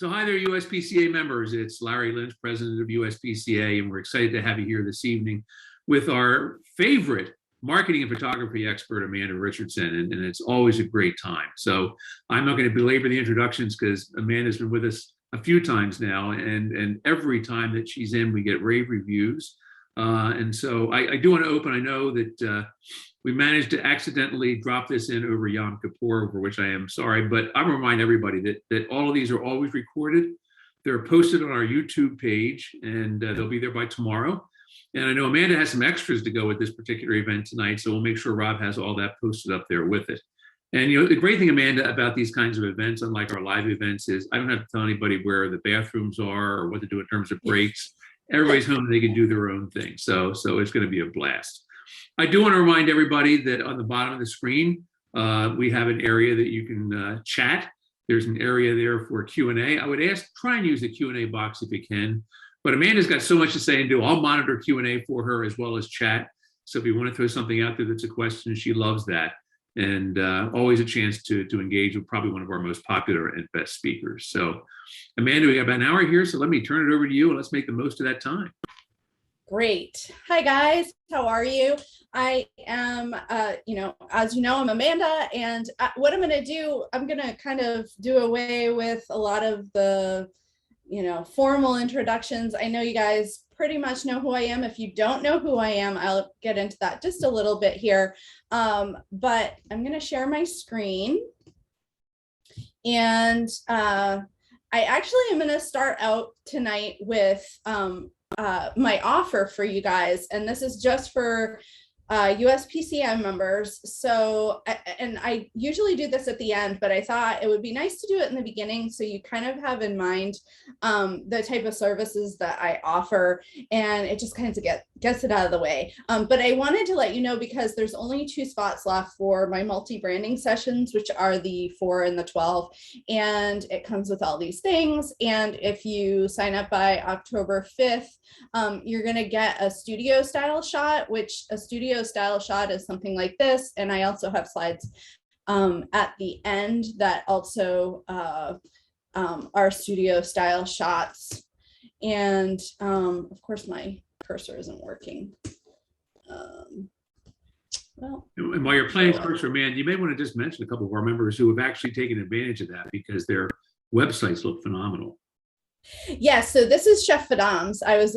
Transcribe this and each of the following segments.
So hi there, USPCA members. It's Larry Lynch, president of USPCA, and we're excited to have you here this evening with our favorite marketing and photography expert, Amanda Richardson, and it's always a great time. So I'm not going to belabor the introductions because Amanda's been with us a few times now, and every time that she's in, we get rave reviews. And so I do want to open. I know that we managed to accidentally drop this in over Yom Kippur, for which I am sorry, but I'm going to remind everybody that all of these are always recorded. They're posted on our YouTube page, and they'll be there by tomorrow. And I know Amanda has some extras to go with this particular event tonight, so we'll make sure Rob has all that posted up there with it. And the great thing, Amanda, about these kinds of events, unlike our live events, is I don't have to tell anybody where the bathrooms are or what to do in terms of breaks. Everybody's home, they can do their own thing. So it's going to be a blast. I do want to remind everybody that on the bottom of the screen, we have an area that you can chat. There's an area there for Q&A. I would try and use the Q&A box if you can. But Amanda's got so much to say and do. I'll monitor Q&A for her as well as chat. So if you want to throw something out there that's a question, she loves that. And always a chance to engage with probably one of our most popular and best speakers. So Amanda, we got about an hour here, so let me turn it over to you and let's make the most of that time. Great. Hi, guys. How are you? I am, as you know, I'm Amanda, and what I'm going to do, I'm going to kind of do away with a lot of the, formal introductions. I know you guys pretty much know who I am. If you don't know who I am, I'll get into that just a little bit here. But I'm going to share my screen. And I actually am going to start out tonight with my offer for you guys. And this is just for USPCA members. So, and I usually do this at the end, but I thought it would be nice to do it in the beginning so you kind of have in mind the type of services that I offer, and it just kind of gets it out of the way. But I wanted to let you know because there's only 2 spots left for my multi-branding sessions, which are the 4 and the 12, and it comes with all these things. And if you sign up by October 5th, you're going to get a studio style shot, which a studio style shot is something like this. And I also have slides at the end that also are studio style shots. And of course, my cursor isn't working. Well, and while you're playing cursor, man, you may want to just mention a couple of our members who have actually taken advantage of that because their websites look phenomenal. Yeah, so this is Chef Adam's. I was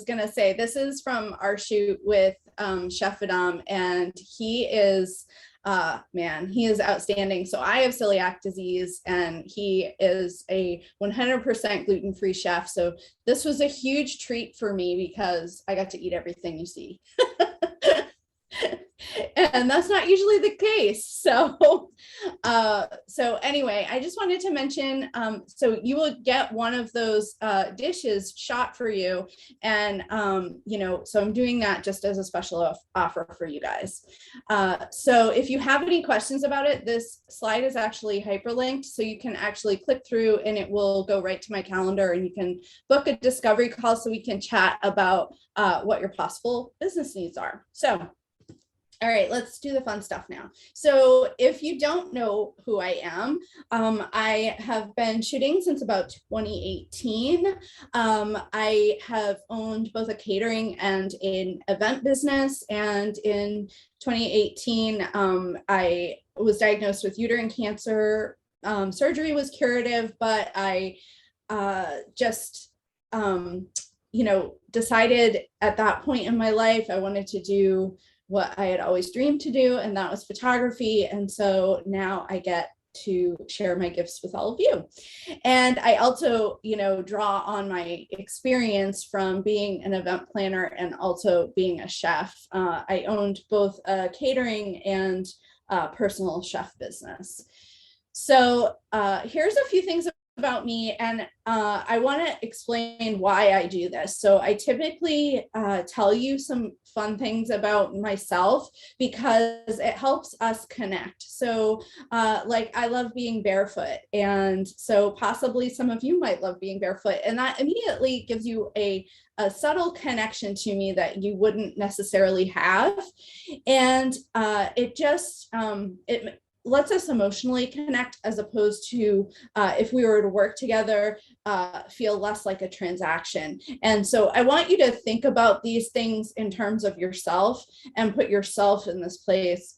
gonna say this is from our shoot with Chef Adam, and he is he is outstanding. So I have celiac disease, and he is a 100% gluten-free chef. So this was a huge treat for me because I got to eat everything you see. And that's not usually the case. So anyway, I just wanted to mention, so you will get one of those dishes shot for you. And, so I'm doing that just as a special offer for you guys. So if you have any questions about it, this slide is actually hyperlinked. So you can actually click through and it will go right to my calendar, and you can book a discovery call so we can chat about what your possible business needs are. So all right, let's do the fun stuff now. So if you don't know who I am, I have been shooting since about 2018. I have owned both a catering and an event business. And in 2018, I was diagnosed with uterine cancer. Surgery was curative, but I decided at that point in my life, I wanted to do what I had always dreamed to do, and that was photography. And so now I get to share my gifts with all of you. And I also, draw on my experience from being an event planner and also being a chef. I owned both a catering and personal chef business. So here's a few things about me, and I want to explain why I do this. So I typically tell you some fun things about myself because it helps us connect. So I love being barefoot, and so possibly some of you might love being barefoot, and that immediately gives you a subtle connection to me that you wouldn't necessarily have. And it lets us emotionally connect, as opposed to if we were to work together, feel less like a transaction. And so I want you to think about these things in terms of yourself and put yourself in this place,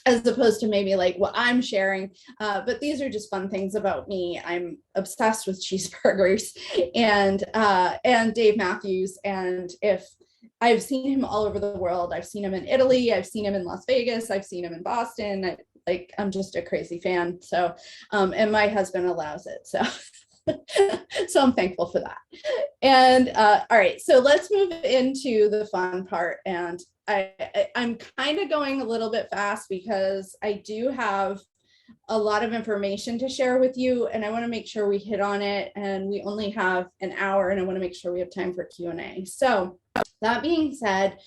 as opposed to maybe like what I'm sharing. But these are just fun things about me. I'm obsessed with cheeseburgers and Dave Matthews. And if I've seen him all over the world, I've seen him in Italy, I've seen him in Las Vegas, I've seen him in Boston. I'm just a crazy fan. So, and my husband allows it. So, so I'm thankful for that. And all right, so let's move into the fun part. And I'm kind of going a little bit fast because I do have a lot of information to share with you, and I want to make sure we hit on it. And we only have an hour, and I want to make sure we have time for Q&A. So that being said,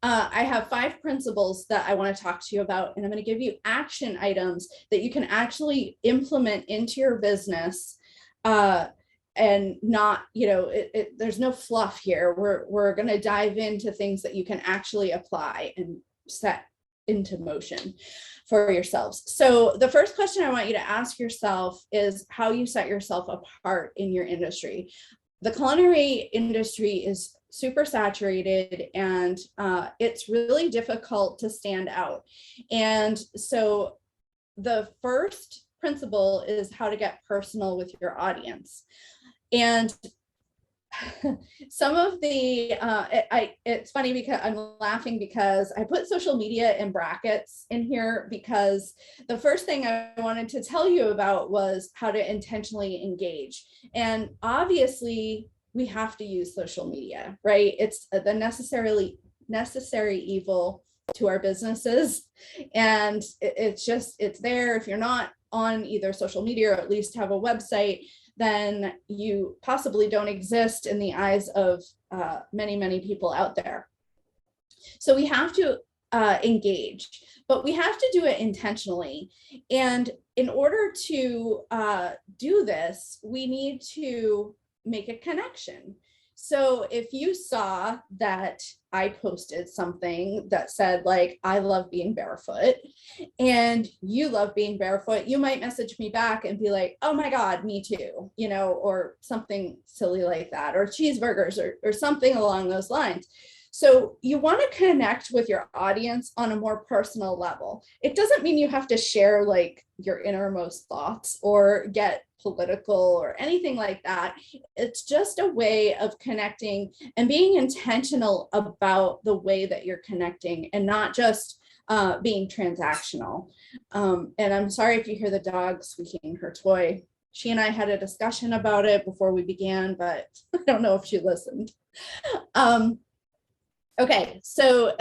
I have 5 principles that I want to talk to you about, and I'm going to give you action items that you can actually implement into your business, and not, there's no fluff here. We're going to dive into things that you can actually apply and set into motion for yourselves. So the first question I want you to ask yourself is how you set yourself apart in your industry. The culinary industry is super saturated, and it's really difficult to stand out. And so the first principle is how to get personal with your audience. And some of the, it's funny because I'm laughing because I put social media in brackets in here, because the first thing I wanted to tell you about was how to intentionally engage. And obviously we have to use social media, right? It's the necessary evil to our businesses. And it's there. If you're not on either social media, or at least have a website, then you possibly don't exist in the eyes of many, many people out there. So we have to engage, but we have to do it intentionally. And in order to do this, we need to make a connection. So if you saw that I posted something that said, like, I love being barefoot, and you love being barefoot, you might message me back and be like, oh my God, me too, or something silly like that, or cheeseburgers, or something along those lines. So you want to connect with your audience on a more personal level. It doesn't mean you have to share like your innermost thoughts or get political or anything like that. It's just a way of connecting and being intentional about the way that you're connecting, and not just being transactional. And I'm sorry if you hear the dog squeaking her toy. She and I had a discussion about it before we began, but I don't know if she listened. Okay, so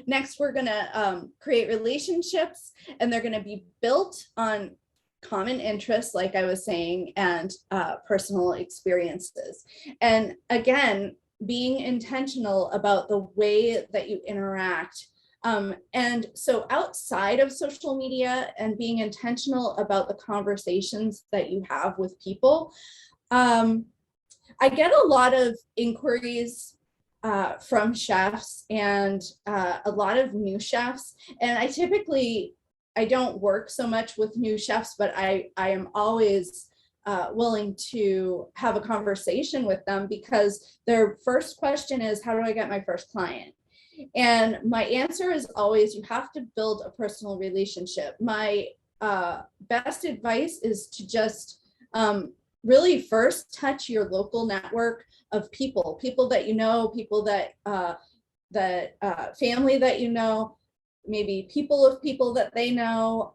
next we're gonna create relationships, and they're gonna be built on common interests, like I was saying, and personal experiences. And again, being intentional about the way that you interact. And so outside of social media, and being intentional about the conversations that you have with people, I get a lot of inquiries from chefs, and a lot of new chefs. And I don't work so much with new chefs, but I am always willing to have a conversation with them, because their first question is, how do I get my first client? And my answer is always, you have to build a personal relationship. My best advice is to just really first touch your local network of people that you know, people that family that you know, maybe people of people that they know.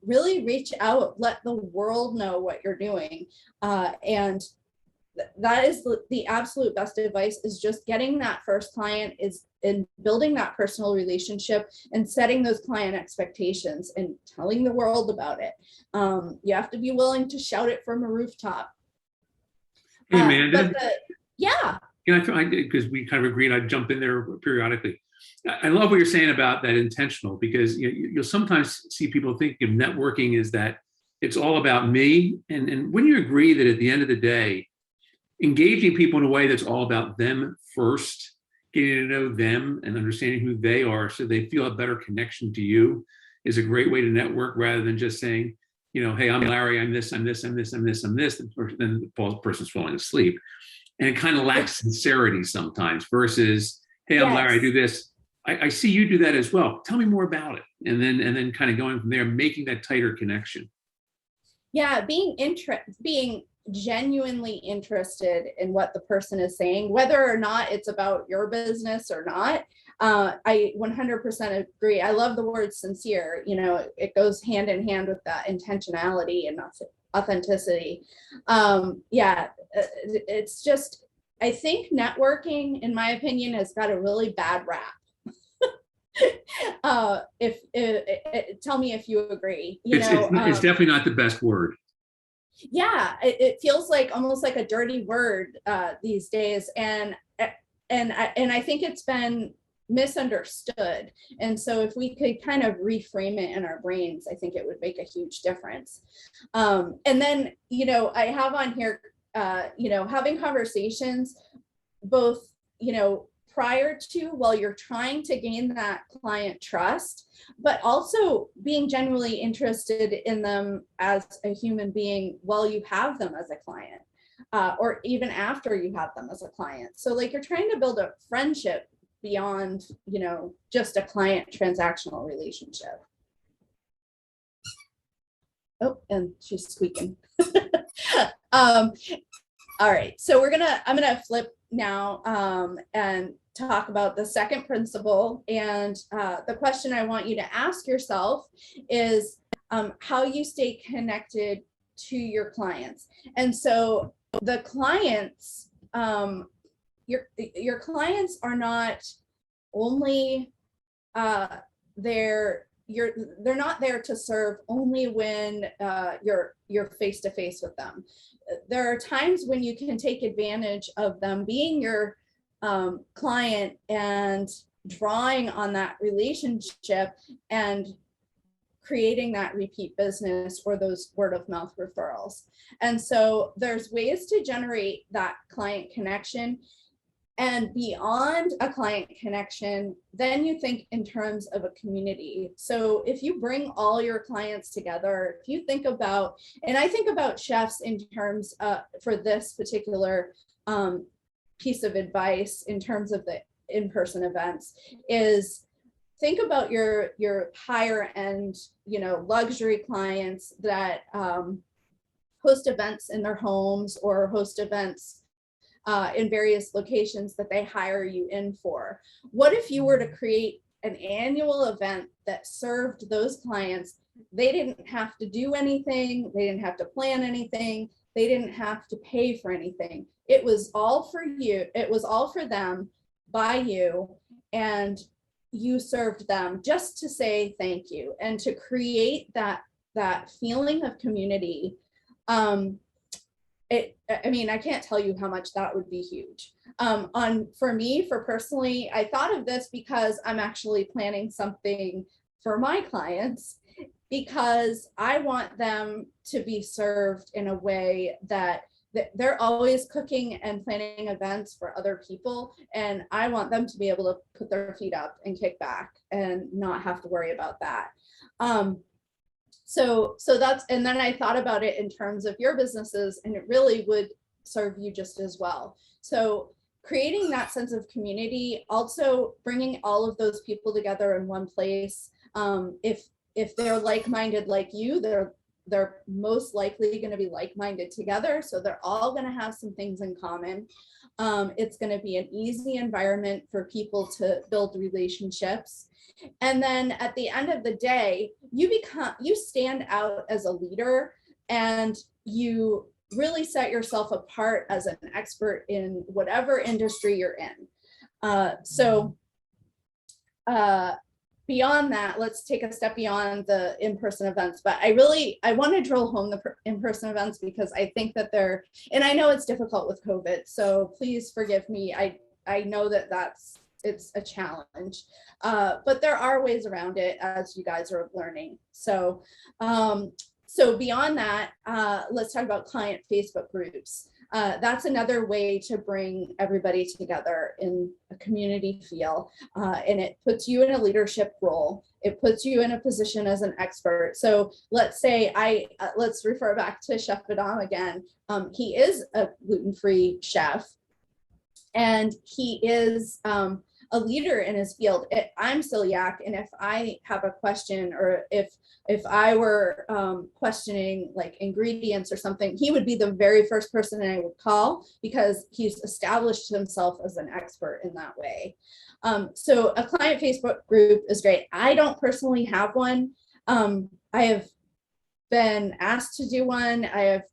Really reach out, let the world know what you're doing. And that is the absolute best advice, is just getting that first client, is in building that personal relationship and setting those client expectations and telling the world about it. You have to be willing to shout it from a rooftop. Hey, Amanda. Yeah. Because we kind of agreed I'd jump in there periodically. I love what you're saying about that intentional, because you'll sometimes see people thinking of networking is that it's all about me. And when you agree that at the end of the day, engaging people in a way that's all about them first, getting to know them and understanding who they are so they feel a better connection to you, is a great way to network rather than just saying, hey, I'm Larry, I'm this, I'm this, I'm this, I'm this, I'm this, and then the person's falling asleep. And it kind of lacks sincerity sometimes versus, hey, I'm Larry, I do this. I see you do that as well. Tell me more about it. And then kind of going from there, making that tighter connection. Yeah, being genuinely interested in what the person is saying, whether or not it's about your business or not. I 100% agree. I love the word sincere. It goes hand in hand with that intentionality and authenticity. It's just, I think networking, in my opinion, has got a really bad rap. Tell me if you agree. It's definitely not the best word. Yeah, it feels like almost like a dirty word these days, and I think it's been misunderstood. And so if we could kind of reframe it in our brains, I think it would make a huge difference. And then I have on here having conversations both prior to, while you're trying to gain that client trust, but also being genuinely interested in them as a human being while you have them as a client, or even after you have them as a client. So like you're trying to build a friendship beyond, just a client transactional relationship. Oh, and she's squeaking. All right, so I'm gonna flip now and talk about the second principle. And the question I want you to ask yourself is how you stay connected to your clients. And so the clients, your clients are not only they're not there to serve only when you're face to face with them. There are times when you can take advantage of them being your client and drawing on that relationship and creating that repeat business or those word of mouth referrals. And so there's ways to generate that client connection. And beyond a client connection, then you think in terms of a community. So if you bring all your clients together, if you think about, and I think about chefs in terms for this particular piece of advice in terms of the in-person events, is think about your higher end, luxury clients that host events in their homes or host events in various locations that they hire you in for. What if you were to create an annual event that served those clients? They didn't have to do anything. They didn't have to plan anything. They didn't have to pay for anything. It was all for you. It was all for them by you. And you served them just to say thank you and to create that feeling of community. I can't tell you how much that would be huge. For me, personally, I thought of this because I'm actually planning something for my clients, because I want them to be served in a way that they're always cooking and planning events for other people. And I want them to be able to put their feet up and kick back and not have to worry about that. So that's, and then I thought about it in terms of your businesses, and it really would serve you just as well. So creating that sense of community, also bringing all of those people together in one place. If they're like-minded like you, they're most likely going to be like-minded together. So they're all going to have some things in common. It's going to be an easy environment for people to build relationships. And then at the end of the day, you stand out as a leader, and you really set yourself apart as an expert in whatever industry you're in. Beyond that, let's take a step beyond the in-person events. But I want to drill home the in-person events, because I think that and I know it's difficult with COVID, so please forgive me. I know that it's a challenge, but there are ways around it, as you guys are learning. So beyond that, let's talk about client Facebook groups. that's another way to bring everybody together in a community feel. And it puts you in a leadership role. It puts you in a position as an expert. So let's say let's refer back to Chef Adam again. He is a gluten-free chef, and he is a leader in his field. I'm celiac, and if I have a question, or if I were questioning like ingredients or something, he would be the very first person I would call, because he's established himself as an expert in that way. So a client Facebook group is great. I don't personally have one. I have been asked to do one. I have,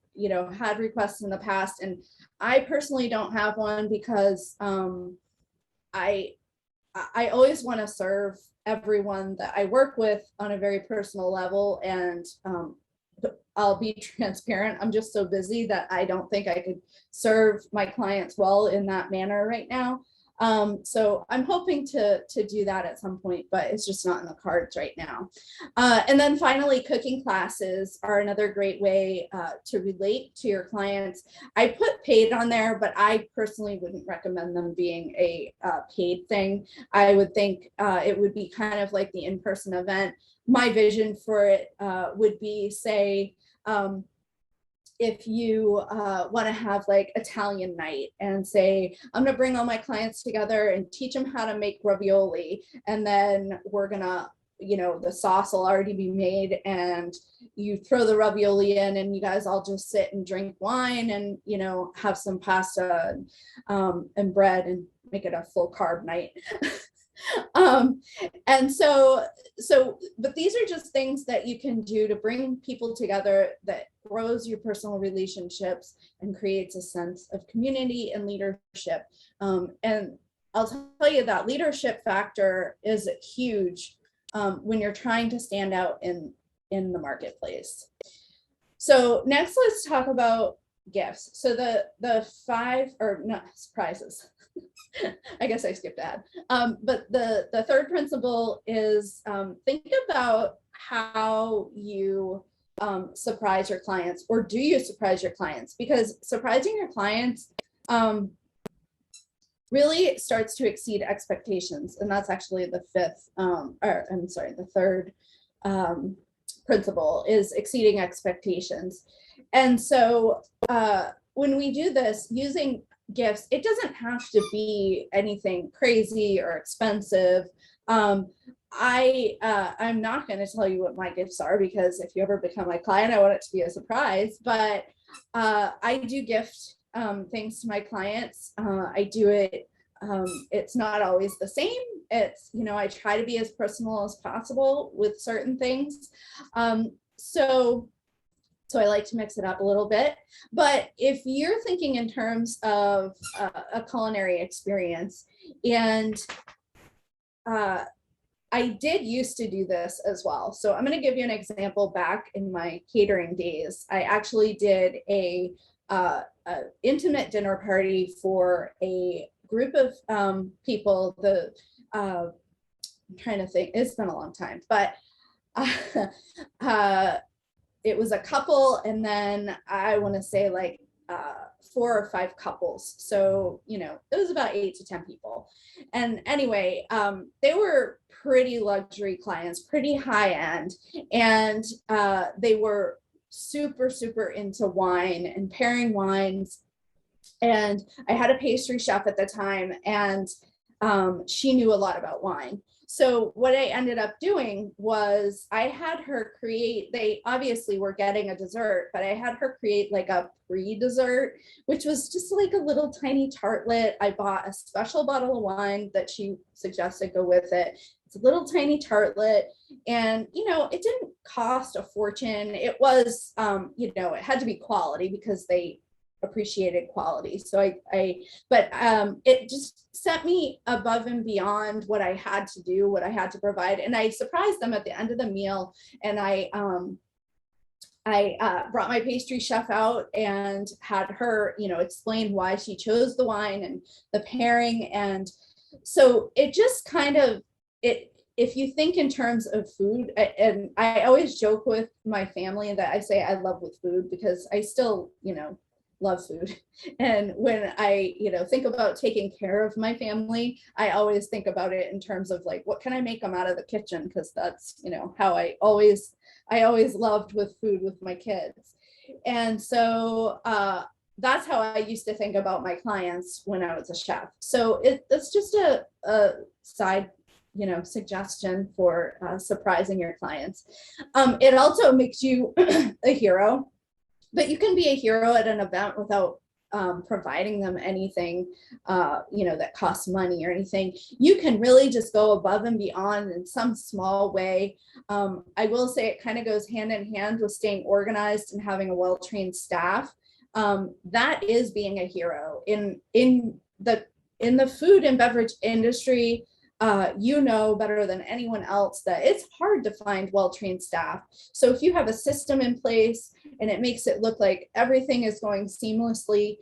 had requests in the past, and I personally don't have one because I always want to serve everyone that I work with on a very personal level. And I'll be transparent. I'm just so busy that I don't think I could serve my clients well in that manner right now. So I'm hoping to do that at some point, but it's just not in the cards right now. And then finally, cooking classes are another great way to relate to your clients. I put paid on there, but I personally wouldn't recommend them being a paid thing. I would think it would be kind of like the in-person event. My vision for it would be, say, if you want to have like Italian night, and say, I'm going to bring all my clients together and teach them how to make ravioli. And then we're going to, the sauce will already be made, and you throw the ravioli in, and you guys all just sit and drink wine and, have some pasta and bread, and make it a full carb night. And so, but these are just things that you can do to bring people together, that grows your personal relationships and creates a sense of community and leadership. And I'll tell you that leadership factor is huge when you're trying to stand out in the marketplace. So next, let's talk about gifts. So the surprises. I guess I skipped ahead. But the third principle is think about how you surprise your clients, or do you surprise your clients? Because surprising your clients really starts to exceed expectations. And that's actually the third principle, is exceeding expectations. And so when we do this using gifts, it doesn't have to be anything crazy or expensive. I'm not going to tell you what my gifts are, because if you ever become my client, I want it to be a surprise. But I do gift things to my clients. I do it. It's not always the same. It's, I try to be as personal as possible with certain things. So I like to mix it up a little bit. But if you're thinking in terms of a culinary experience, and I did used to do this as well. So I'm going to give you an example. Back in my catering days, I actually did a intimate dinner party for a group of people. I'm trying to think, it's been a long time, but it was a couple, and then I want to say like 4 or 5 couples. So, it was about 8 to 10 people. And anyway, they were pretty luxury clients, pretty high end. And they were super, super into wine and pairing wines. And I had a pastry chef at the time, and she knew a lot about wine. So what I ended up doing was I had her create, they obviously were getting a dessert, but I had her create like a pre-dessert, which was just like a little tiny tartlet. I bought a special bottle of wine that she suggested go with it. It's a little tiny tartlet, and, it didn't cost a fortune. It was, it had to be quality, because they appreciated quality. So it just set me above and beyond what I had to do, what I had to provide. And I surprised them at the end of the meal. And I brought my pastry chef out and had her, explain why she chose the wine and the pairing. And so it just kind of, if you think in terms of food, and I always joke with my family that I say I love with food, because I still, love food. And when I, think about taking care of my family, I always think about it in terms of like, what can I make them out of the kitchen? Because that's, how I always loved with food with my kids. And so that's how I used to think about my clients when I was a chef. So it's just a side, suggestion for surprising your clients. It also makes you a hero, but you can be a hero at an event without providing them anything, that costs money or anything. You can really just go above and beyond in some small way. I will say it kind of goes hand in hand with staying organized and having a well-trained staff. That is being a hero in the food and beverage industry. Better than anyone else that it's hard to find well-trained staff. So if you have a system in place and it makes it look like everything is going seamlessly,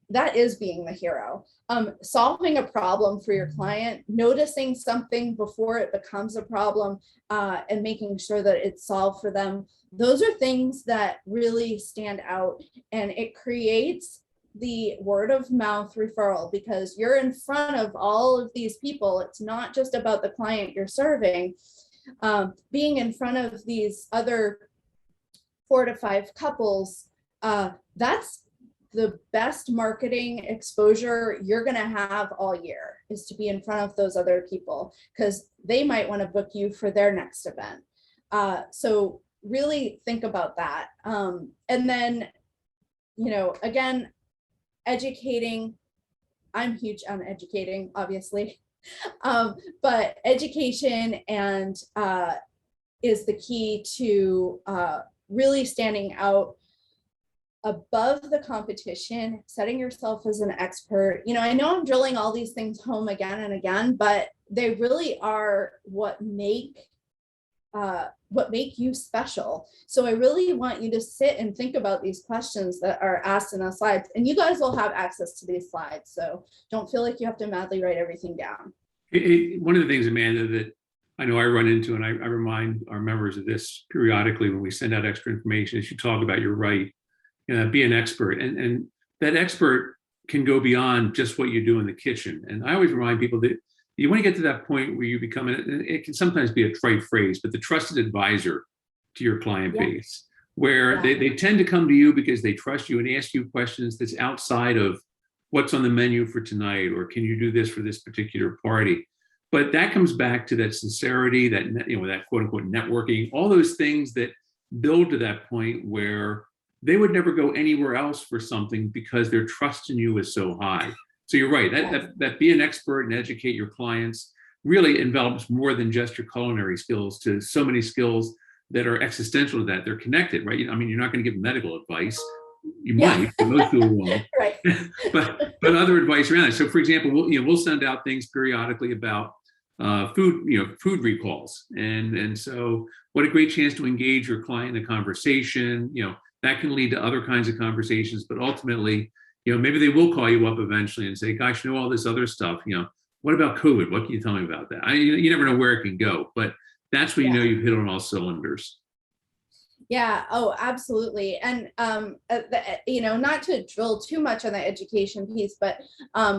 that is being the hero. Solving a problem for your client, noticing something before it becomes a problem, and making sure that it's solved for them. Those are things that really stand out, and it creates the word of mouth referral because you're in front of all of these people. It's not just about the client you're serving. Being in front of these other 4 to 5 couples, that's the best marketing exposure you're going to have all year, is to be in front of those other people because they might want to book you for their next event. So really think about that. And then, again, educating. I'm huge on educating, obviously, but education and is the key to really standing out above the competition, setting yourself as an expert. I know I'm drilling all these things home again and again, but they really are what make you special. So I really want you to sit and think about these questions that are asked in the slides, and you guys will have access to these slides. So don't feel like you have to madly write everything down. One of the things, Amanda, that I know I run into, and I remind our members of this periodically when we send out extra information, is you talk about, you're right, be an expert. And that expert can go beyond just what you do in the kitchen. And I always remind people that you want to get to that point where you become, it can sometimes be a trite phrase, but the trusted advisor to your client base, where they tend to come to you because they trust you and ask you questions that's outside of what's on the menu for tonight, or can you do this for this particular party? But that comes back to that sincerity, that, that quote unquote networking, all those things that build to that point where they would never go anywhere else for something because their trust in you is so high. So you're right, that be an expert and educate your clients really envelops more than just your culinary skills to so many skills that are existential to that. They're connected, right? I mean, you're not going to give medical advice. You might, but most people won't. Right. but other advice around it. So for example, we'll send out things periodically about food recalls. And so what a great chance to engage your client in a conversation. That can lead to other kinds of conversations, but ultimately, maybe they will call you up eventually and say, gosh, all this other stuff, what about COVID? What can you tell me about that? You never know where it can go, but that's when you've hit on all cylinders. Yeah. Oh, absolutely. And, not to drill too much on the education piece, but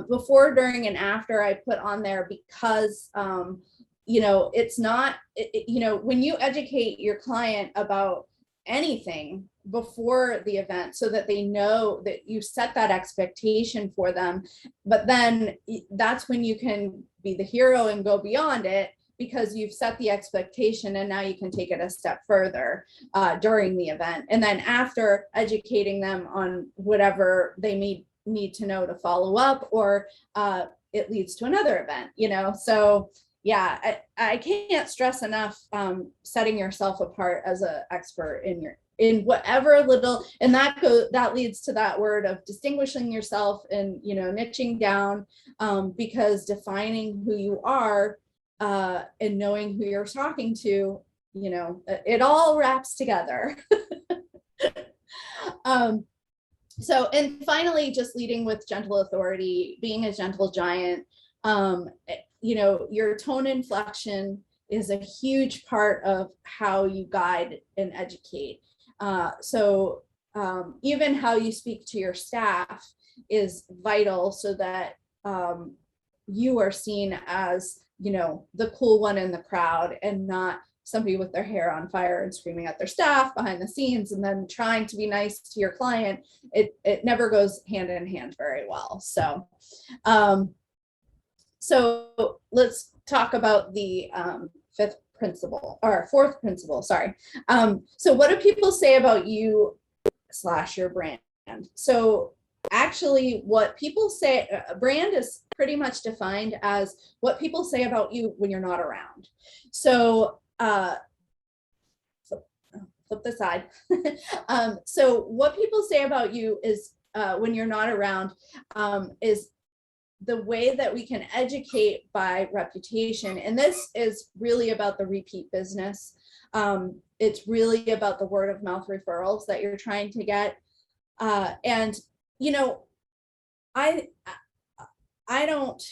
before, during, and after, I put on there because, it's not, when you educate your client about anything before the event so that they know that you set that expectation for them, but then that's when you can be the hero and go beyond it, because you've set the expectation and now you can take it a step further during the event. And then after, educating them on whatever they need to know to follow up, or it leads to another event, So yeah, I can't stress enough setting yourself apart as an expert in whatever little, and that leads to that word of distinguishing yourself and, niching down, because defining who you are and knowing who you're talking to, it all wraps together. So, and finally, just leading with gentle authority, being a gentle giant. Your tone inflection is a huge part of how you guide and educate. So even how you speak to your staff is vital, so that you are seen as, the cool one in the crowd, and not somebody with their hair on fire and screaming at their staff behind the scenes and then trying to be nice to your client. It never goes hand in hand very well. So let's talk about the fourth principle. Sorry. So what do people say about you / your brand? So actually, what people say, a brand is pretty much defined as what people say about you when you're not around. So flip the side. So what people say about you is when you're not around is the way that we can educate by reputation. And this is really about the repeat business. It's really about the word of mouth referrals that you're trying to get. And, I don't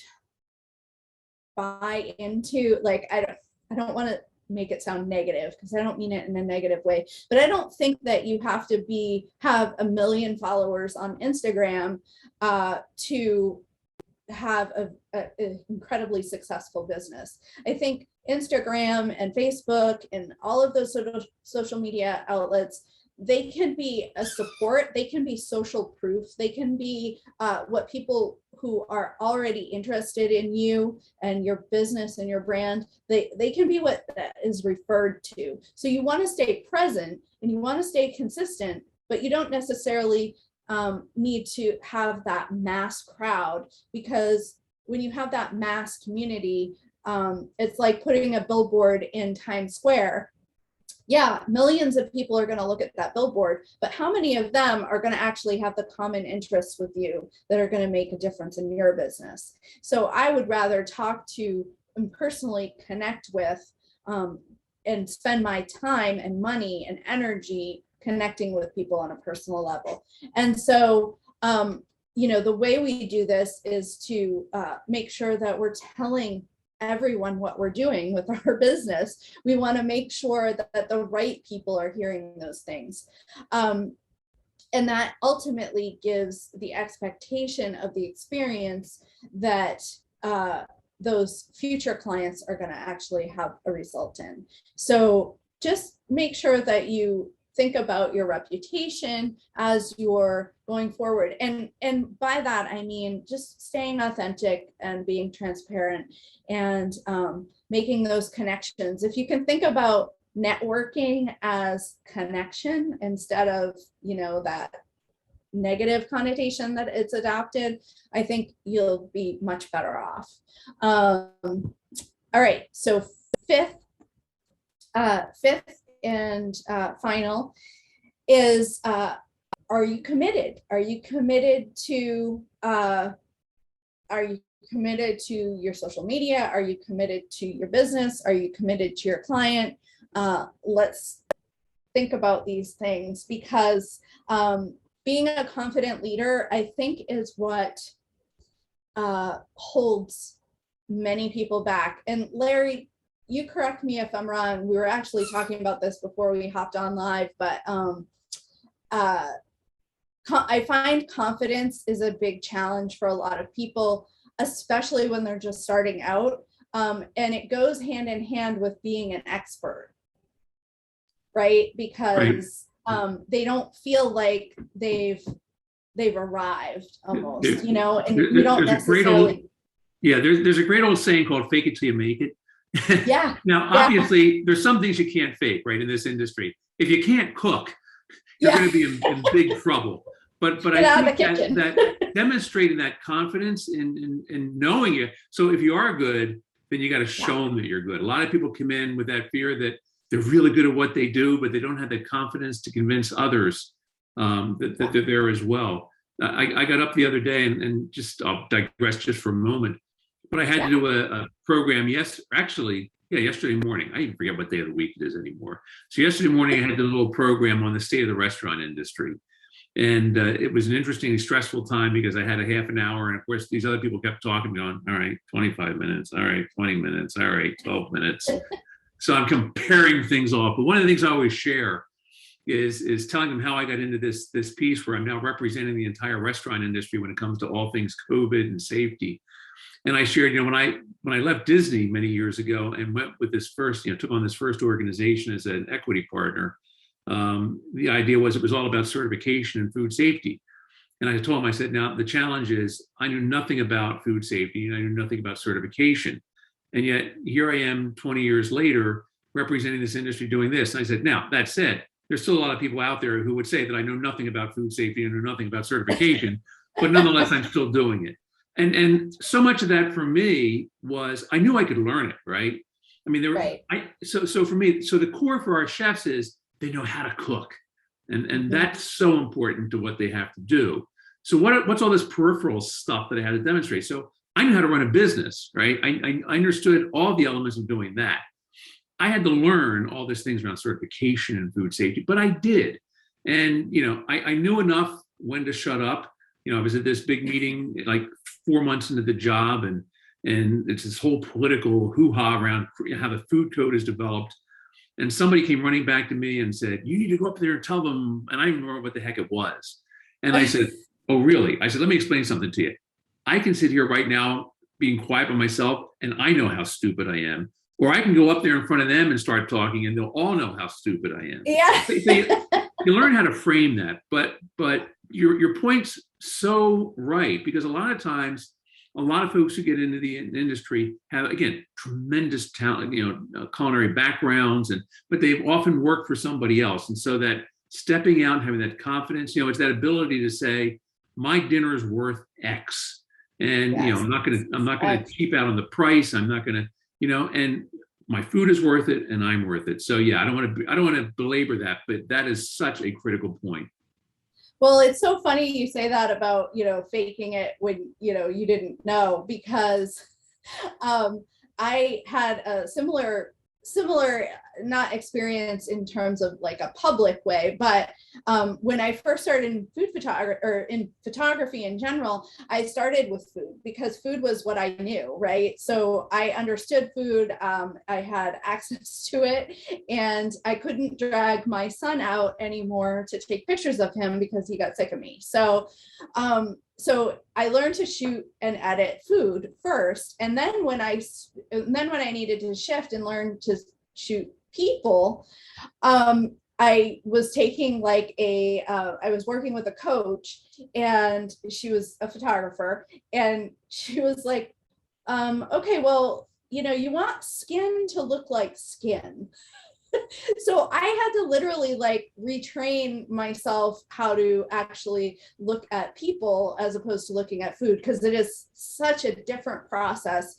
buy into, like, I don't want to make it sound negative, because I don't mean it in a negative way, but I don't think that you have to have 1 million followers on Instagram to have an incredibly successful business. I think Instagram and Facebook and all of those sort of social media outlets, they can be a support, they can be social proof, they can be what people who are already interested in you and your business and your brand, they can be what that is referred to. So you want to stay present and you want to stay consistent, but you don't necessarily need to have that mass crowd, because when you have that mass community, it's like putting a billboard in Times Square. Yeah, millions of people are going to look at that billboard, but how many of them are going to actually have the common interests with you that are going to make a difference in your business? So I would rather talk to and personally connect with and spend my time and money and energy connecting with people on a personal level. And so, the way we do this is to make sure that we're telling everyone what we're doing with our business. We want to make sure that the right people are hearing those things. And that ultimately gives the expectation of the experience that those future clients are going to actually have a result in. So just make sure that you think about your reputation as you're going forward. And by that, I mean just staying authentic and being transparent and making those connections. If you can think about networking as connection instead of, that negative connotation that it's adopted, I think you'll be much better off. All right, so fifth and final is, are you committed? Are you committed to your social media? Are you committed to your business? Are you committed to your client? Let's think about these things, because being a confident leader, I think, is what holds many people back. And Larry, you correct me if I'm wrong. We were actually talking about this before we hopped on live, but I find confidence is a big challenge for a lot of people, especially when they're just starting out. And it goes hand in hand with being an expert, right? Because they don't feel like they've arrived almost, and you don't necessarily. There's a great old saying called "fake it till you make it." Yeah. Now, obviously, there's some things you can't fake, right? In this industry, if you can't cook, you're going to be in big trouble. But I think that demonstrating that confidence in knowing it. So if you are good, then you got to show them that you're good. A lot of people come in with that fear that they're really good at what they do, but they don't have the confidence to convince others that they're there as well. I got up the other day and just, I'll digress just for a moment, but I had to do a program yesterday morning. I even forget what day of the week it is anymore. So yesterday morning, I had the little program on the state of the restaurant industry. And it was an interestingly stressful time because I had a half an hour. And of course, these other people kept talking, going, all right, 25 minutes. All right, 20 minutes. All right, 12 minutes. So I'm comparing things off. But one of the things I always share is telling them how I got into this piece where I'm now representing the entire restaurant industry when it comes to all things COVID and safety. And I shared, when I left Disney many years ago and went with this first, took on this first organization as an equity partner, the idea was it was all about certification and food safety. And I told him, I said, now the challenge is I knew nothing about food safety and I knew nothing about certification. And yet here I am 20 years later representing this industry doing this. And I said, now that said, there's still a lot of people out there who would say that I know nothing about food safety and know nothing about certification, but nonetheless, I'm still doing it. And so much of that for me was I knew I could learn it, right? I mean, so for me, so the core for our chefs is they know how to cook. And that's so important to what they have to do. So what's all this peripheral stuff that I had to demonstrate? So I knew how to run a business, right? I understood all the elements of doing that. I had to learn all these things around certification and food safety, but I did. And, I knew enough when to shut up. I was at this big meeting like 4 months into the job, and it's this whole political hoo-ha around how the food code is developed. And somebody came running back to me and said, you need to go up there and tell them. And I didn't remember what the heck it was. And I said, oh, really? I said, let me explain something to you. I can sit here right now being quiet by myself, and I know how stupid I am. Or I can go up there in front of them and start talking, and they'll all know how stupid I am. Yeah. You learn how to frame that. But your point's so right, because a lot of times, a lot of folks who get into the industry have, again, tremendous talent, culinary backgrounds, but they've often worked for somebody else. And so that stepping out and having that confidence, it's that ability to say, my dinner is worth X. And, yes. I'm not going to cheap out on the price. I'm not going to, and my food is worth it and I'm worth it. So yeah, I don't want to belabor that, but that is such a critical point. Well, it's so funny you say that about, faking it when, you didn't know, because I had a similar, not experience in terms of like a public way, but when I first started in food photography, or in photography in general, I started with food because food was what I knew, right? So I understood food, I had access to it, and I couldn't drag my son out anymore to take pictures of him because he got sick of me. So I learned to shoot and edit food first, and then when I needed to shift and learn to shoot people, I was taking I was working with a coach, and she was a photographer, and she was like, okay, well, you want skin to look like skin. So I had to literally retrain myself how to actually look at people as opposed to looking at food, because it is such a different process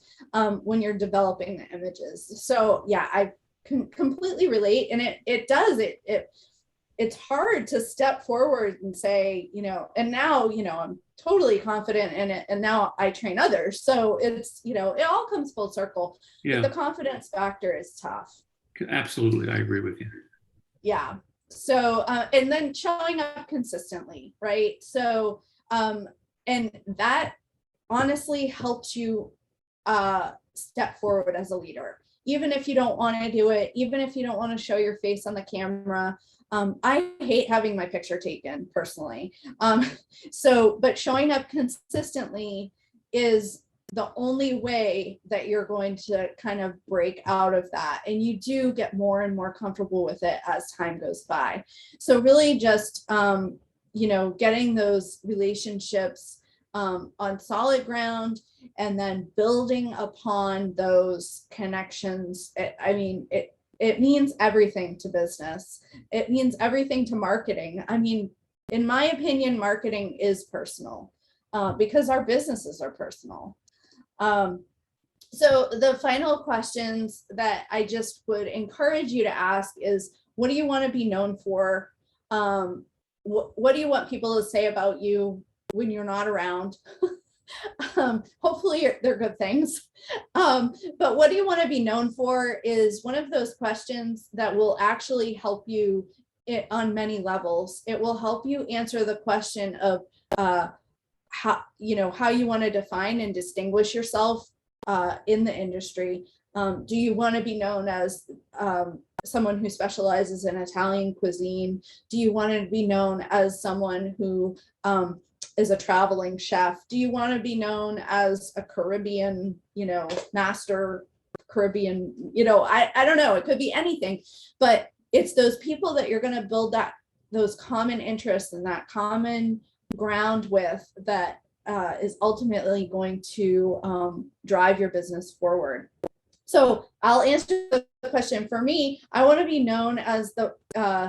when you're developing the images. So yeah, I can completely relate. And it's hard to step forward and say, and now, I'm totally confident in it. And now I train others. So it's, it all comes full circle. Yeah. But the confidence factor is tough. Absolutely. I agree with you. Yeah. So, and then showing up consistently, right? So, and that honestly helps you step forward as a leader, even if you don't want to do it, even if you don't want to show your face on the camera. I hate having my picture taken personally. But showing up consistently is the only way that you're going to kind of break out of that. And you do get more and more comfortable with it as time goes by. So really just, getting those relationships on solid ground, and then building upon those connections. It means everything to business. It means everything to marketing. I mean, in my opinion, marketing is personal because our businesses are personal. So the final questions that I just would encourage you to ask is, what do you want to be known for? What do you want people to say about you when you're not around? Hopefully they're good things. But what do you want to be known for is one of those questions that will actually help you on many levels. It will help you answer the question of how you want to define and distinguish yourself in the industry. Do you want to be known as someone who specializes in Italian cuisine? Do you want to be known as someone who is a traveling chef? Do you want to be known as a Caribbean, master Caribbean, I don't know. It could be anything, but it's those people that you're going to build those common interests and that common ground with that is ultimately going to drive your business forward. So I'll answer the question. For me, I want to be known as the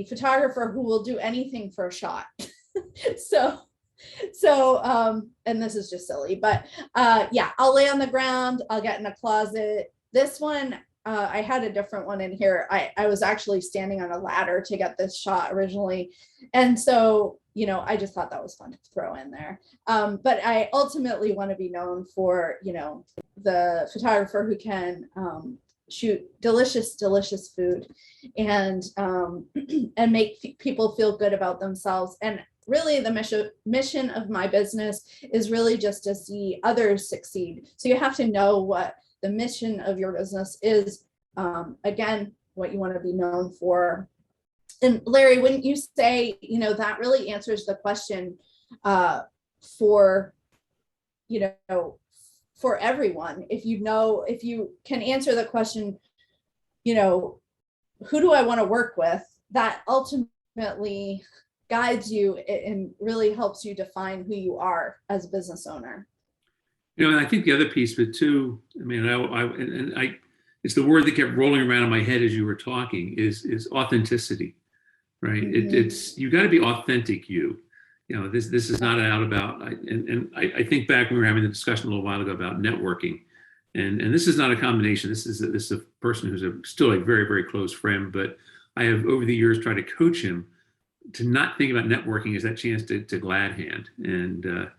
photographer who will do anything for a shot. So and this is just silly, but yeah, I'll lay on the ground, I'll get in a closet. This one, I had a different one in here. I was actually standing on a ladder to get this shot originally. And so, I just thought that was fun to throw in there. But I ultimately want to be known for, the photographer who can shoot delicious, delicious food and make people feel good about themselves. And really the mission of my business is really just to see others succeed. So you have to know what the mission of your business is, again, what you want to be known for. And Larry, wouldn't you say, that really answers the question for everyone. If you can answer the question, who do I want to work with? That ultimately guides you and really helps you define who you are as a business owner. And I think the other piece of it too, it's the word that kept rolling around in my head as you were talking is authenticity, right? Mm-hmm. It's you got to be authentic. This is not out about, I think back when we were having the discussion a little while ago about networking, and this is not a combination. This is a person who's still a very, very close friend, but I have over the years tried to coach him to not think about networking as that chance to glad hand. And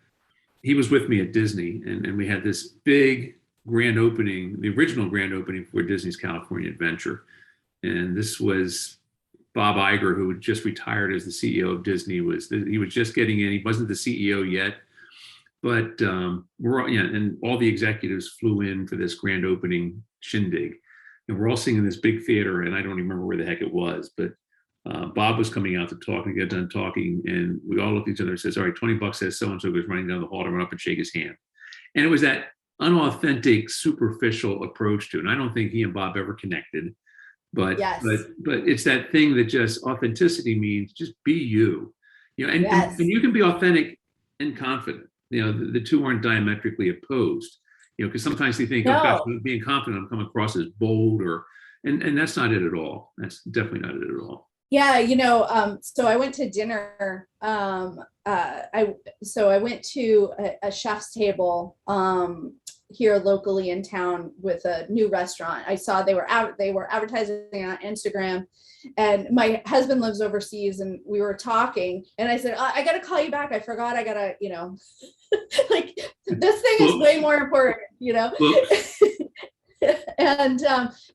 he was with me at Disney, and we had this big grand opening, the original grand opening for Disney's California Adventure. And this was Bob Iger, who had just retired as the CEO of Disney. He was just getting in. He wasn't the CEO yet, but and all the executives flew in for this grand opening shindig. And we're all sitting in this big theater, and I don't even remember where the heck it was, but Bob was coming out to talk and get done talking, and we all looked at each other and says, all right, $20 says so-and-so goes running down the hall to run up and shake his hand. And it was that unauthentic, superficial approach to it. And I don't think he and Bob ever connected, but yes. but it's that thing that just authenticity means just be you, and you can be authentic and confident. The two aren't diametrically opposed, because sometimes they think, oh gosh, being confident, I'm coming across as bold and that's not it at all. That's definitely not it at all. Yeah, so I went to dinner. I went to a chef's table here locally in town with a new restaurant. I saw they were advertising on Instagram, and my husband lives overseas, and we were talking, and I said, I got to call you back. I forgot. I got to, like this thing is way more important, And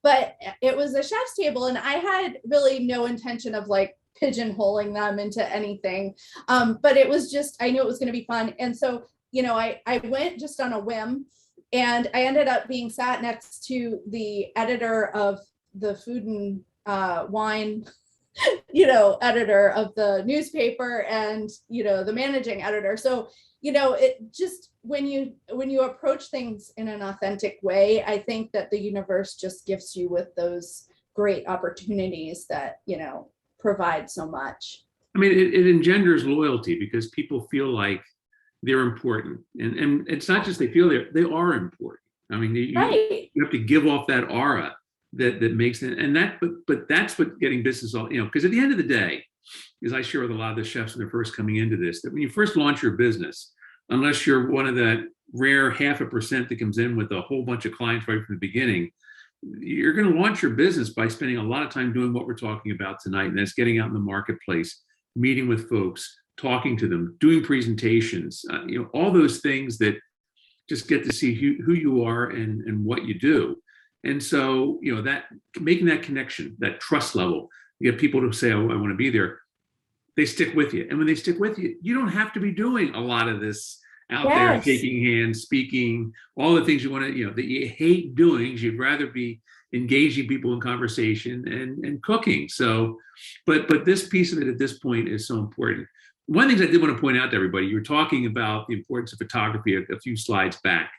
but it was a chef's table, and I had really no intention of like pigeonholing them into anything, but it was just, I knew it was going to be fun. And so I went just on a whim, and I ended up being sat next to the editor of the food and wine editor of the newspaper, and the managing editor. So it just, when you approach things in an authentic way, I think that the universe just gifts you with those great opportunities that, provide so much. I mean, it engenders loyalty because people feel like they're important. And it's not just they feel they are important. I mean, you have to give off that aura that makes it, and that, but that's what getting business all, because at the end of the day, as I share with a lot of the chefs when they're first coming into this, that when you first launch your business, unless you're one of that rare 0.5% that comes in with a whole bunch of clients right from the beginning, you're going to launch your business by spending a lot of time doing what we're talking about tonight. And that's getting out in the marketplace, meeting with folks, talking to them, doing presentations, all those things that just get to see who you are and what you do. And so, that making that connection, that trust level, you get people to say, oh, I want to be there. They stick with you. And when they stick with you, you don't have to be doing a lot of this out there Yes. shaking hands, speaking, all the things you want to, that you hate doing. You'd rather be engaging people in conversation and cooking. So, but this piece of it at this point is so important. One of the things I did want to point out to everybody, you were talking about the importance of photography a few slides back.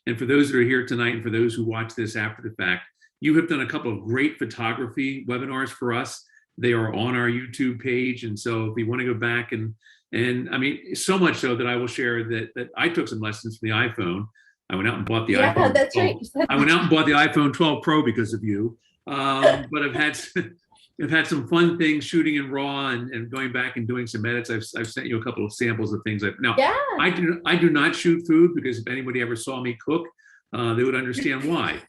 And for those that are here tonight and for those who watch this after the fact, you have done a couple of great photography webinars for us. They are on our YouTube page. And so if you want to go back and I mean, so much so that I will share that I took some lessons from the iPhone. I went out and bought the iPhone. Yeah, that's right. I went out and bought the iPhone 12 Pro because of you. But I've had some fun things shooting in RAW and going back and doing some edits. I've sent you a couple of samples of things. Now, yeah. I do not shoot food because if anybody ever saw me cook, they would understand why.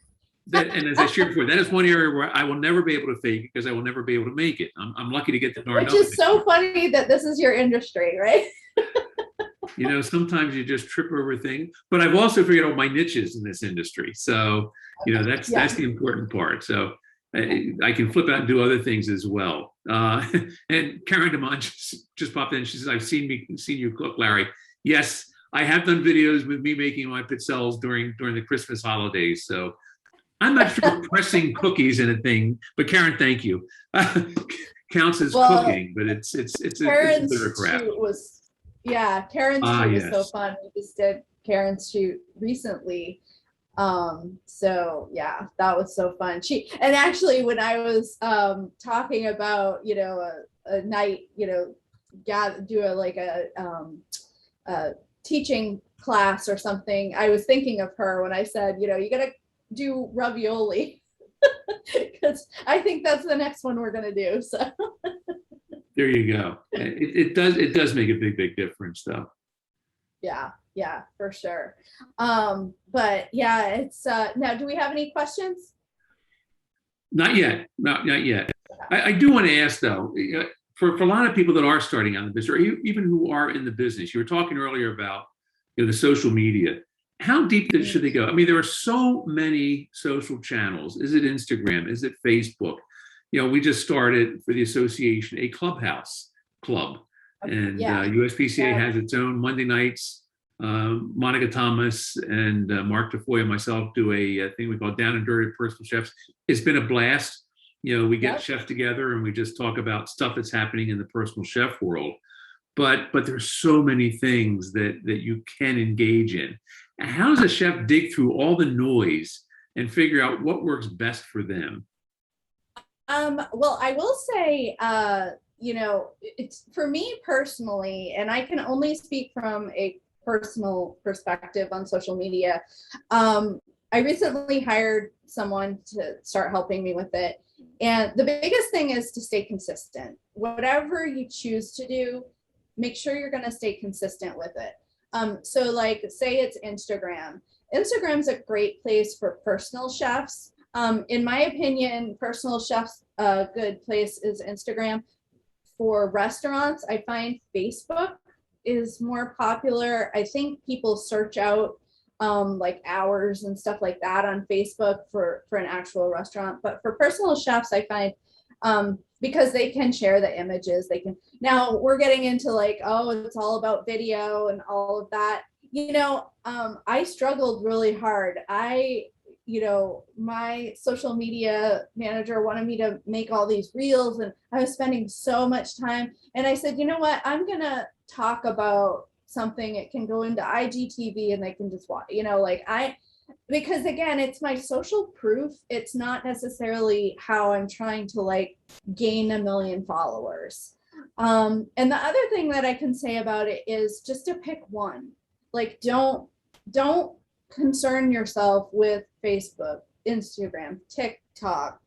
And as I shared before, that is one area where I will never be able to fake it because I will never be able to make it. I'm lucky to get the darn. Which is so funny that this is your industry, right? Sometimes you just trip over things. But I've also figured out my niches in this industry. So, that's the important part. So I can flip out and do other things as well. And Karen DeMont just popped in. She says, "I've seen you cook, Larry." Yes, I have done videos with me making my pizzelles during the Christmas holidays. So I'm not sure pressing cookies in a thing, but Karen, thank you. Counts as cooking, but it's a bit of a crap. Karen's shoot was so fun. We just did Karen's shoot recently. So yeah, that was so fun. And actually when I was talking about, a night, do a teaching class or something, I was thinking of her when I said, you gotta do ravioli because I think that's the next one we're gonna do. So there you go. It does make a big difference though. Yeah, for sure. But yeah, it's now, do we have any questions? Not yet. Not yet. I do want to ask though, for a lot of people that are starting out in the business, or even who are in the business, you were talking earlier about the social media. How deep should they go? I mean, there are so many social channels. Is it Instagram? Is it Facebook? We just started for the association a clubhouse club, and USPCA has its own Monday nights. Monica Thomas and Mark DeFoy and myself do a thing we call Down and Dirty Personal Chefs. It's been a blast. We get chefs together and we just talk about stuff that's happening in the personal chef world. But there's so many things that you can engage in. How does a chef dig through all the noise and figure out what works best for them? Well, I will say, it's for me personally, and I can only speak from a personal perspective on social media. I recently hired someone to start helping me with it. And the biggest thing is to stay consistent. Whatever you choose to do, make sure you're going to stay consistent with it. So like say it's Instagram. Instagram's a great place for personal chefs. In my opinion, personal chefs, a good place is Instagram. For restaurants, I find Facebook is more popular. I think people search out like hours and stuff like that on Facebook for an actual restaurant. But for personal chefs, I find because they can share the images, now we're getting into like, oh, it's all about video and all of that. I struggled really hard. My social media manager wanted me to make all these reels and I was spending so much time. And I said, you know what, I'm going to talk about something. It can go into IGTV and they can just watch, because again, it's my social proof. It's not necessarily how I'm trying to like gain 1 million followers. And the other thing that I can say about it is just to pick one. Like, don't concern yourself with Facebook, Instagram, TikTok,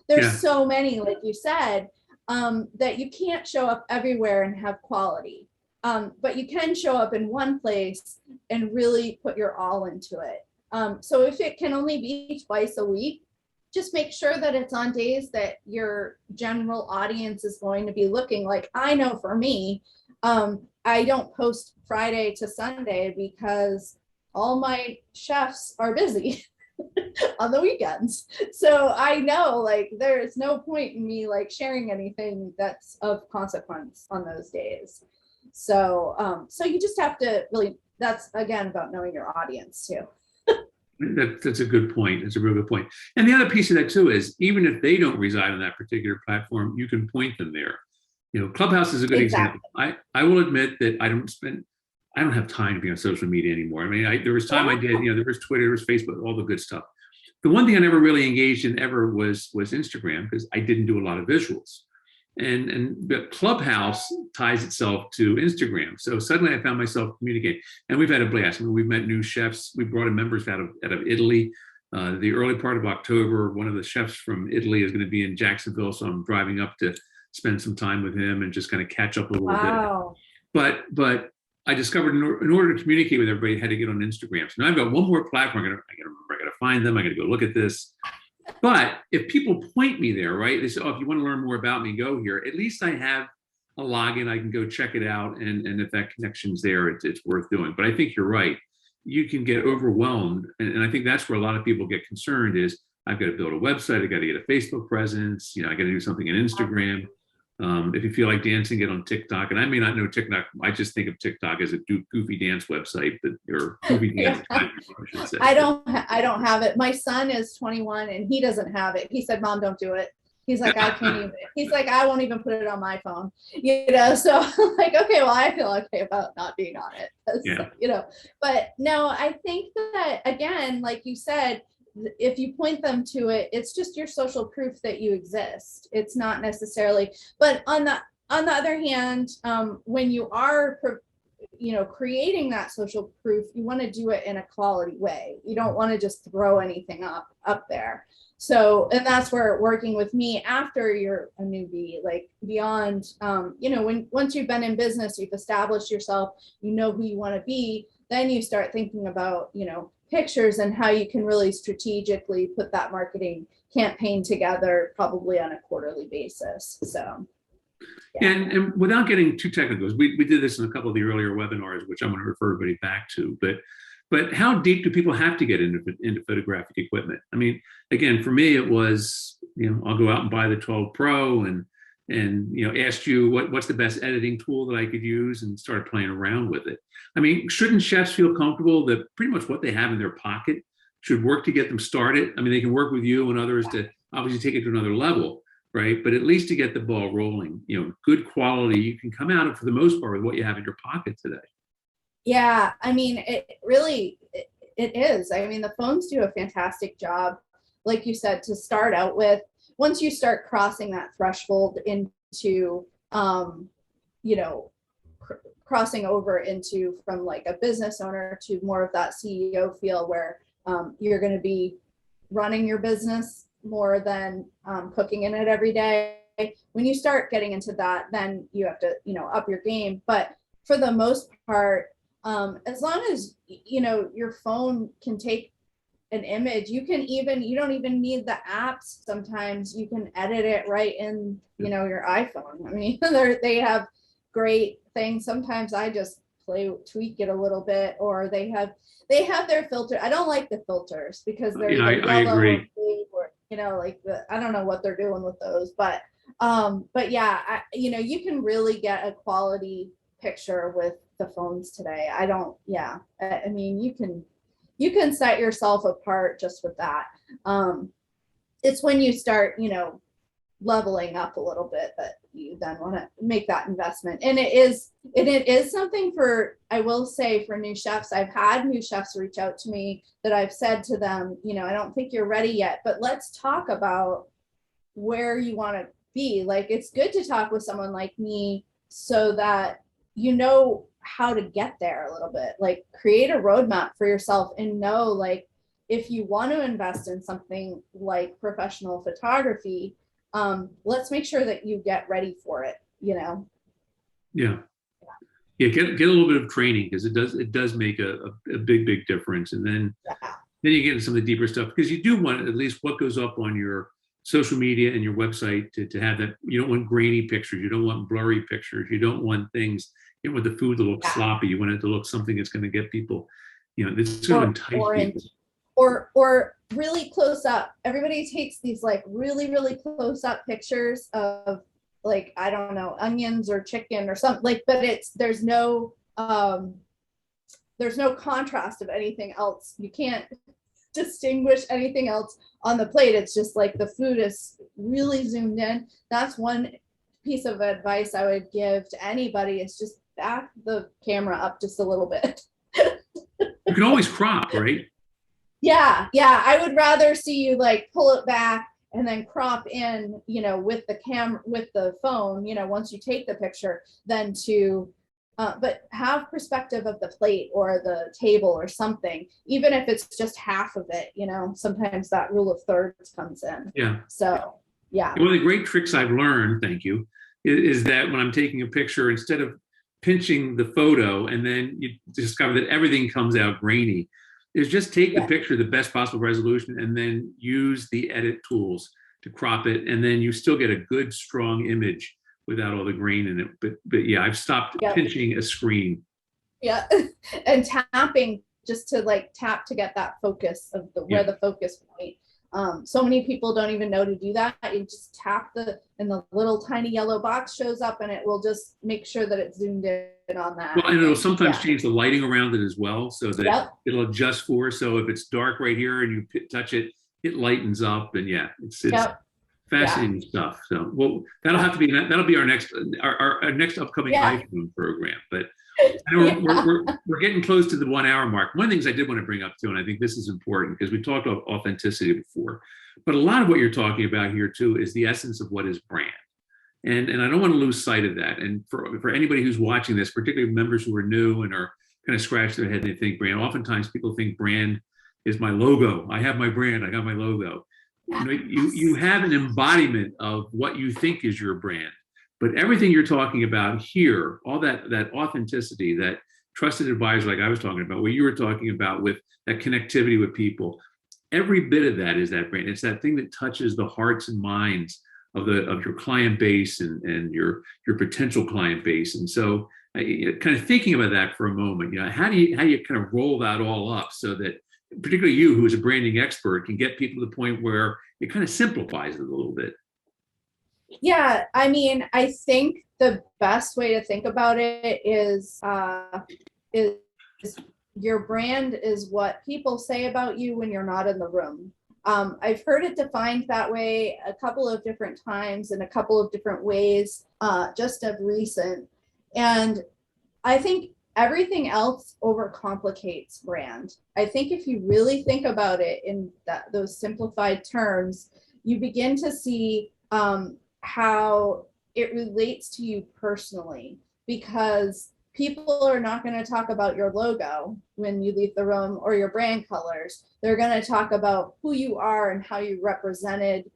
there's so many, like you said, that you can't show up everywhere and have quality. But you can show up in one place and really put your all into it. So if it can only be twice a week, just make sure that it's on days that your general audience is going to be looking. Like I know for me, I don't post Friday to Sunday because all my chefs are busy on the weekends. So I know like there's no point in me like sharing anything that's of consequence on those days. So you just have to really, that's again about knowing your audience too. That's a good point. It's a real good point. And the other piece of that too is even if they don't reside on that particular platform, you can point them there. Clubhouse is a good example. I will admit that I don't have time to be on social media anymore. I mean, there was time I did, there was Twitter, there was Facebook, all the good stuff. The one thing I never really engaged in ever was Instagram, because I didn't do a lot of visuals. But Clubhouse ties itself to Instagram. So suddenly I found myself communicating, and we've had a blast. I mean, we've met new chefs. We brought in members out of Italy. The early part of October, one of the chefs from Italy is going to be in Jacksonville, so I'm driving up to spend some time with him and just kind of catch up a little bit. But I discovered in order to communicate with everybody, I had to get on Instagram. So now I've got one more platform. I got to remember. I got to find them. I got to go look at this. But if people point me there, right? They say, "Oh, if you want to learn more about me, go here." At least I have a login. I can go check it out, and if that connection's there, it's worth doing. But I think you're right. You can get overwhelmed, and I think that's where a lot of people get concerned. Is I've got to build a website. I got to get a Facebook presence. I got to do something on Instagram. If you feel like dancing, get on TikTok. And I may not know TikTok. I just think of TikTok as a goofy dance website, or goofy dance. I should say. I don't have it. My son is 21 and he doesn't have it. He said, "Mom, don't do it." He's like, "I can't even." He's like, "I won't even put it on my phone." So I'm like, okay, well, I feel okay about not being on it. But no, I think that again, like you said, if you point them to it, it's just your social proof that you exist. It's not necessarily, but on the other hand, when you are, creating that social proof, you want to do it in a quality way. You don't want to just throw anything up there. So, and that's where working with me after you're a newbie, like beyond, once you've been in business, you've established yourself, you know who you want to be, then you start thinking about, pictures and how you can really strategically put that marketing campaign together, probably on a quarterly basis. So, yeah. And without getting too technical, we did this in a couple of the earlier webinars, which I'm going to refer everybody back to. But how deep do people have to get into photographic equipment? I mean, again, for me, it was, I'll go out and buy the 12 Pro and asked you what's the best editing tool that I could use, and started playing around with it. I mean, shouldn't chefs feel comfortable that pretty much what they have in their pocket should work to get them started? I mean, they can work with you and others to obviously take it to another level, right? But at least to get the ball rolling, good quality, you can come out of, for the most part, with what you have in your pocket today. Yeah, I mean, it really is. I mean, the phones do a fantastic job, like you said, to start out with. Once you start crossing that threshold into, crossing over into from like a business owner to more of that CEO feel where you're going to be running your business more than cooking in it every day. When you start getting into that, then you have to, up your game. But for the most part, as long as, your phone can take an image, you don't even need the apps. Sometimes you can edit it right in, your iPhone. I mean, they have great things. Sometimes I just tweak it a little bit, or they have their filter. I don't like the filters because they're I agree. Or, I don't know what they're doing with those, but yeah, you can really get a quality picture with the phones today. I mean, you can set yourself apart just with that. It's when you start, leveling up a little bit that you then want to make that investment. And it is something for, I will say, for new chefs. I've had new chefs reach out to me that I've said to them, I don't think you're ready yet, but let's talk about where you want to be. Like, it's good to talk with someone like me so that how to get there a little bit. Like, create a roadmap for yourself and know, like, if you want to invest in something like professional photography, let's make sure that you get ready for it, Yeah. Get a little bit of training, because it does make a big difference. And then you get into some of the deeper stuff, because you do want at least what goes up on your social media and your website to have that. You don't want grainy pictures. You don't want blurry pictures. You don't want things, you want the food to look sloppy. You want it to look something that's going to get people, this going to entice people. Or really close up. Everybody takes these like really, really close up pictures of like, I don't know, onions or chicken or something like, but there's no contrast of anything else. You can't distinguish anything else on the plate. It's just like the food is really zoomed in. That's one piece of advice I would give to anybody, is just back the camera up just a little bit. You can always crop, right? Yeah, I would rather see you like pull it back and then crop in, with the camera, with the phone, once you take the picture, than to but have perspective of the plate or the table or something, even if it's just half of it. Sometimes that rule of thirds comes in. Yeah. So yeah. One of the great tricks I've learned, thank you, is that when I'm taking a picture, instead of pinching the photo and then you discover that everything comes out grainy, is just take the picture, the best possible resolution, and then use the edit tools to crop it, and then you still get a good, strong image without all the grain in it. But yeah, I've stopped pinching a screen. Yeah, and tapping, just to like tap to get that focus of where the focus point. So many people don't even know to do that. You just tap and the little tiny yellow box shows up, and it will just make sure that it's zoomed in on that. Well, and it'll sometimes change the lighting around it as well, so that it'll adjust for. So if it's dark right here and you touch it, it lightens up, and it's fascinating stuff. So, well, that'll be our next upcoming iPhone program. But I know we're getting close to the 1 hour mark. One of the things I did want to bring up too, and I think this is important because we talked about authenticity before, but a lot of what you're talking about here too is the essence of what is brand. And I don't want to lose sight of that. And for anybody who's watching this, particularly members who are new and are kind of scratch their head and they think brand, oftentimes people think brand is my logo. I have my brand, I got my logo. You have an embodiment of what you think is your brand, but everything you're talking about here, all that authenticity, that trusted advisor, like I was talking about, what you were talking about with that connectivity with people, every bit of that is that brand. It's that thing that touches the hearts and minds of your client base and your potential client base. And so, kind of thinking about that for a moment, how do you kind of roll that all up so that particularly you, who is a branding expert, can get people to the point where it kind of simplifies it a little bit? Yeah, I mean, I think the best way to think about it is your brand is what people say about you when you're not in the room. I've heard it defined that way a couple of different times in a couple of different ways, just of recent. And I think everything else overcomplicates brand. I think if you really think about it in those simplified terms, you begin to see how it relates to you personally, because people are not going to talk about your logo when you leave the room or your brand colors. They're going to talk about who you are and how you represented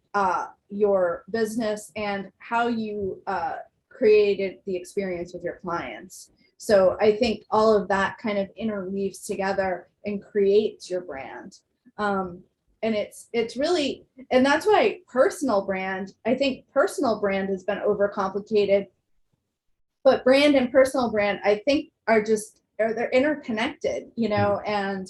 your business and how you created the experience with your clients. So I think all of that kind of interweaves together and creates your brand. And it's really, and that's why I think personal brand has been overcomplicated, but brand and personal brand, I think they're interconnected, and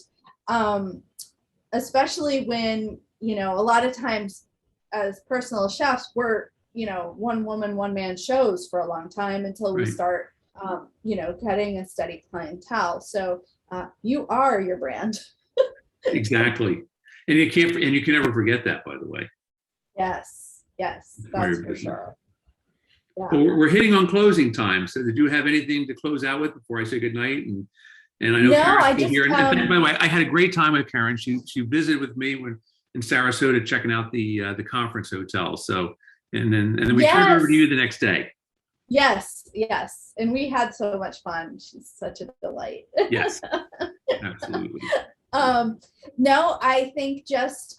especially when, a lot of times as personal chefs, we're, one woman, one man shows for a long time until we start getting a steady clientele. So you are your brand. Exactly. And you can never forget that, by the way. Yes, that's for sure. Yeah. Well, we're hitting on closing time. So did you have anything to close out with before I say goodnight? And I know Karen's been here. And by the way, I had a great time with Karen. She visited with me in Sarasota, checking out the conference hotel. So and then we turned over to you the next day. Yes. And we had so much fun. She's such a delight. Yes, absolutely. No, I think just,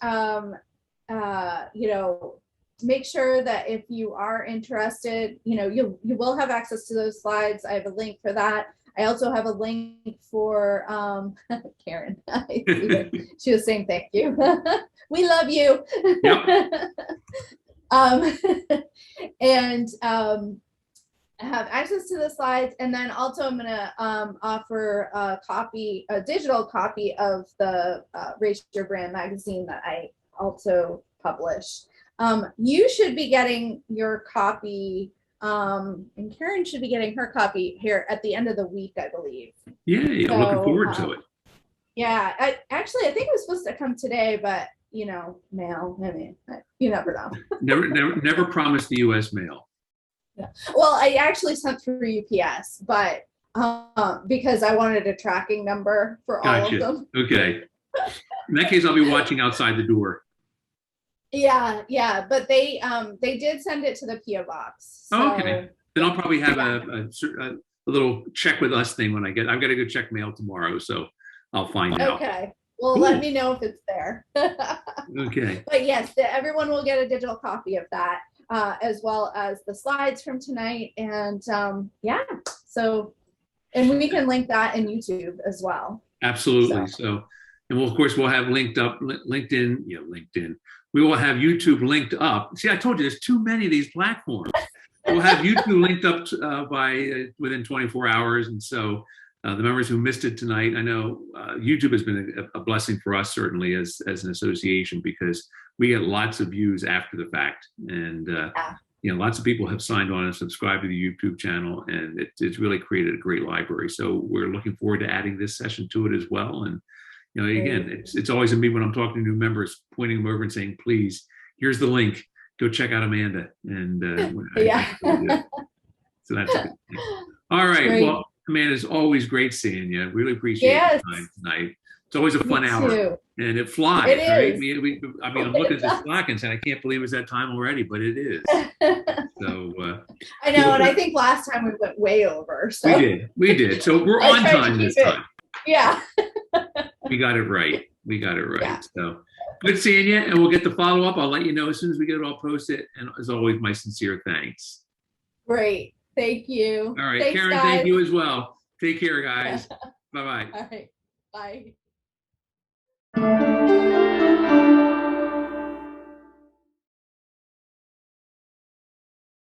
make sure that if you are interested, you will have access to those slides. I have a link for that. I also have a link for Karen. She was saying thank you. We love you. Yep. And have access to the slides, and then also I'm going to offer a digital copy of the Raise Your Brand magazine that I also publish. You should be getting your copy And Karen should be getting her copy here at the end of the week, I believe. Yeah, I'm looking forward to it. Yeah, I think it was supposed to come today, but mail. I mean, you never know. Never promised the U.S. mail. Yeah. Well, I actually sent through UPS, but because I wanted a tracking number for all of them. Okay. In that case, I'll be watching outside the door. Yeah, but they did send it to the PO box. So, okay. Then I'll probably have a little check with us thing when I've got to go check mail tomorrow, so I'll find out. Okay. Well, cool. Let me know if it's there. Okay. But yes, everyone will get a digital copy of that, as well as the slides from tonight. And and we can link that in YouTube as well. Absolutely. So and of course, we'll have LinkedIn. We will have YouTube linked up. See, I told you there's too many of these platforms. We'll have YouTube linked up by within 24 hours. And so the members who missed it tonight, I know YouTube has been a blessing for us, certainly as an association, because we get lots of views after the fact. And, lots of people have signed on and subscribed to the YouTube channel, and it's really created a great library. So we're looking forward to adding this session to it as well. And, again, it's always me when I'm talking to new members, pointing them over and saying, please, here's the link. Go check out Amanda. And so that's a good thing. All right. Great. Well, Amanda, it's always great seeing you. Really appreciate your time tonight. It's always a fun hour. And it flies, right? I'm looking at this clock and saying, I can't believe it's that time already, but it is. So I know, and I think last time we went way over. So. We did. So we're on time this time. Yeah. We got it right. Yeah. So good seeing you, and we'll get the follow up. I'll let you know as soon as we get it all posted. And as always, my sincere thanks. Great. Thank you. All right. Thanks, Karen, guys. Thank you as well. Take care, guys. Bye-bye. All right. Bye.